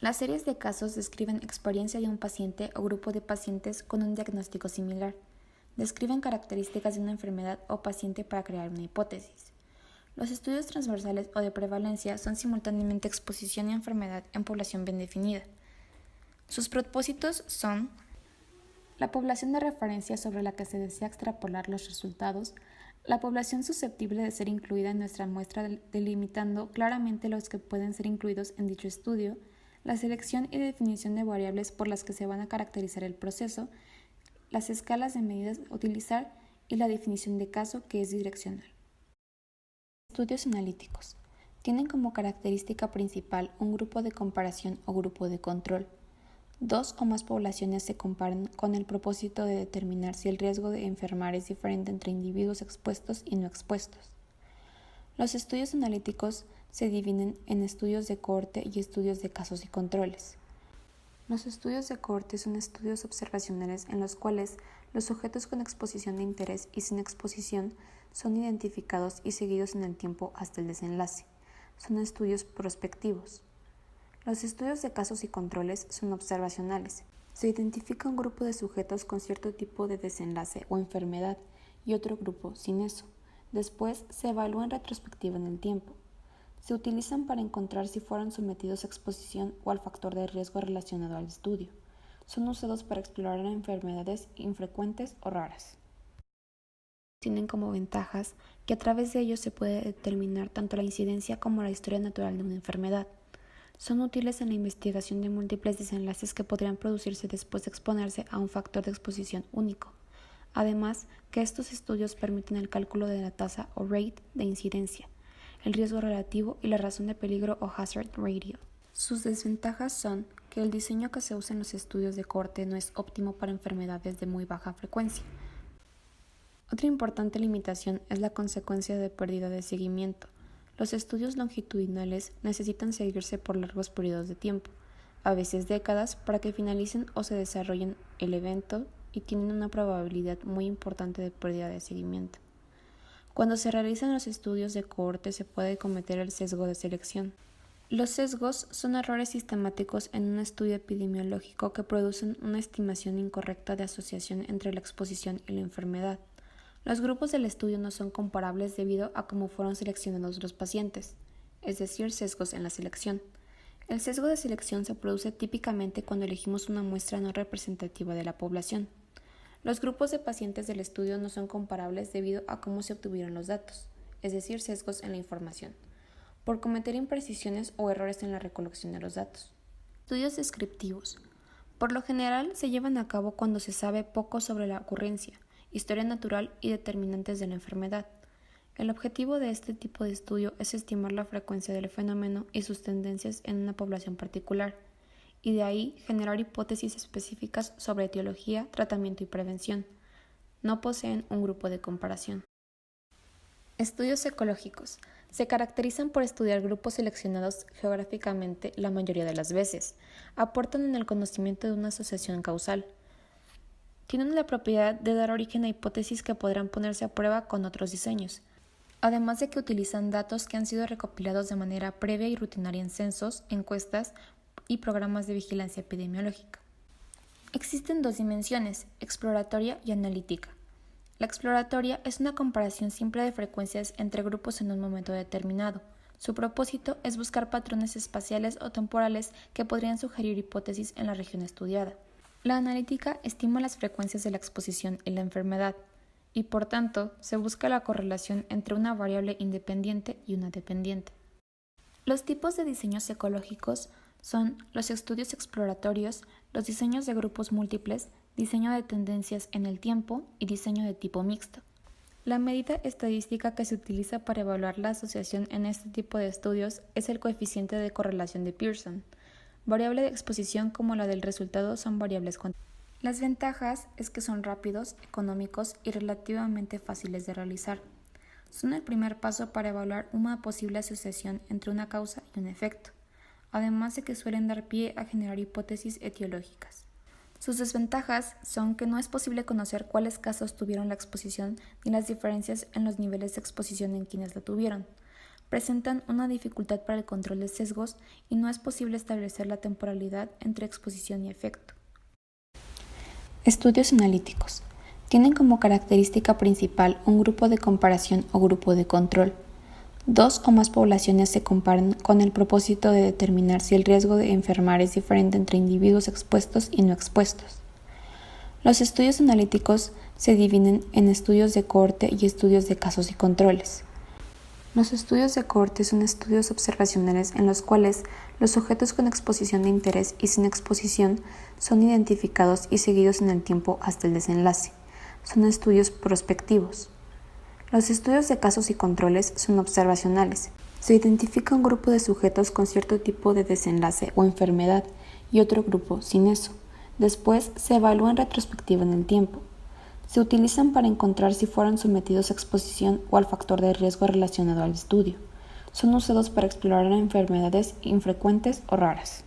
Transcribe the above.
Las series de casos describen experiencia de un paciente o grupo de pacientes con un diagnóstico similar. Describen características de una enfermedad o paciente para crear una hipótesis. Los estudios transversales o de prevalencia son simultáneamente exposición y enfermedad en población bien definida. Sus propósitos son la población de referencia sobre la que se desea extrapolar los resultados, la población susceptible de ser incluida en nuestra muestra delimitando claramente los que pueden ser incluidos en dicho estudio, la selección y definición de variables por las que se van a caracterizar el proceso, las escalas de medidas a utilizar y la definición de caso que es direccional. Estudios analíticos. Tienen como característica principal un grupo de comparación o grupo de control. Dos o más poblaciones se comparan con el propósito de determinar si el riesgo de enfermar es diferente entre individuos expuestos y no expuestos. Los estudios analíticos se dividen en estudios de cohorte y estudios de casos y controles. Los estudios de cohorte son estudios observacionales en los cuales los sujetos con exposición de interés y sin exposición son identificados y seguidos en el tiempo hasta el desenlace. Son estudios prospectivos. Los estudios de casos y controles son observacionales. Se identifica un grupo de sujetos con cierto tipo de desenlace o enfermedad y otro grupo sin eso. Después se evalúa en retrospectiva en el tiempo. Se utilizan para encontrar si fueron sometidos a exposición o al factor de riesgo relacionado al estudio. Son usados para explorar enfermedades infrecuentes o raras. Tienen como ventajas que a través de ellos se puede determinar tanto la incidencia como la historia natural de una enfermedad. Son útiles en la investigación de múltiples desenlaces que podrían producirse después de exponerse a un factor de exposición único. Además, que estos estudios permiten el cálculo de la tasa o rate de incidencia, el riesgo relativo y la razón de peligro o hazard ratio. Sus desventajas son que el diseño que se usa en los estudios de cohorte no es óptimo para enfermedades de muy baja frecuencia. Otra importante limitación es la consecuencia de pérdida de seguimiento. Los estudios longitudinales necesitan seguirse por largos periodos de tiempo, a veces décadas, para que finalicen o se desarrollen el evento y tienen una probabilidad muy importante de pérdida de seguimiento. Cuando se realizan los estudios de cohorte se puede cometer el sesgo de selección. Los sesgos son errores sistemáticos en un estudio epidemiológico que producen una estimación incorrecta de asociación entre la exposición y la enfermedad. Los grupos del estudio no son comparables debido a cómo fueron seleccionados los pacientes, es decir, sesgos en la selección. El sesgo de selección se produce típicamente cuando elegimos una muestra no representativa de la población. Los grupos de pacientes del estudio no son comparables debido a cómo se obtuvieron los datos, es decir, sesgos en la información, por cometer imprecisiones o errores en la recolección de los datos. Estudios descriptivos. Por lo general se llevan a cabo cuando se sabe poco sobre la ocurrencia, historia natural y determinantes de la enfermedad. El objetivo de este tipo de estudio es estimar la frecuencia del fenómeno y sus tendencias en una población particular, y de ahí generar hipótesis específicas sobre etiología, tratamiento y prevención. No poseen un grupo de comparación. Estudios ecológicos. Se caracterizan por estudiar grupos seleccionados geográficamente la mayoría de las veces. Aportan en el conocimiento de una asociación causal. Tienen la propiedad de dar origen a hipótesis que podrán ponerse a prueba con otros diseños, además de que utilizan datos que han sido recopilados de manera previa y rutinaria en censos, encuestas y programas de vigilancia epidemiológica. Existen dos dimensiones, exploratoria y analítica. La exploratoria es una comparación simple de frecuencias entre grupos en un momento determinado. Su propósito es buscar patrones espaciales o temporales que podrían sugerir hipótesis en la región estudiada. La analítica estima las frecuencias de la exposición y la enfermedad, y por tanto se busca la correlación entre una variable independiente y una dependiente. Los tipos de diseños ecológicos son los estudios exploratorios, los diseños de grupos múltiples, diseño de tendencias en el tiempo y diseño de tipo mixto. La medida estadística que se utiliza para evaluar la asociación en este tipo de estudios es el coeficiente de correlación de Pearson. Variable de exposición como la del resultado son variables cuantitativas. Las ventajas es que son rápidos, económicos y relativamente fáciles de realizar. Son el primer paso para evaluar una posible asociación entre una causa y un efecto, además de que suelen dar pie a generar hipótesis etiológicas. Sus desventajas son que no es posible conocer cuáles casos tuvieron la exposición ni las diferencias en los niveles de exposición en quienes la tuvieron. presentan una dificultad para el control de sesgos y no es posible establecer la temporalidad entre exposición y efecto. Estudios analíticos. Tienen como característica principal un grupo de comparación o grupo de control. Dos o más poblaciones se comparan con el propósito de determinar si el riesgo de enfermar es diferente entre individuos expuestos y no expuestos. Los estudios analíticos se dividen en estudios de cohorte y estudios de casos y controles. Los estudios de cohorte son estudios observacionales en los cuales los sujetos con exposición de interés y sin exposición son identificados y seguidos en el tiempo hasta el desenlace. Son estudios prospectivos. Los estudios de casos y controles son observacionales. Se identifica un grupo de sujetos con cierto tipo de desenlace o enfermedad y otro grupo sin eso. Después se evalúa en retrospectiva en el tiempo. Se utilizan para encontrar si fueron sometidos a exposición o al factor de riesgo relacionado al estudio. Son usados para explorar enfermedades infrecuentes o raras.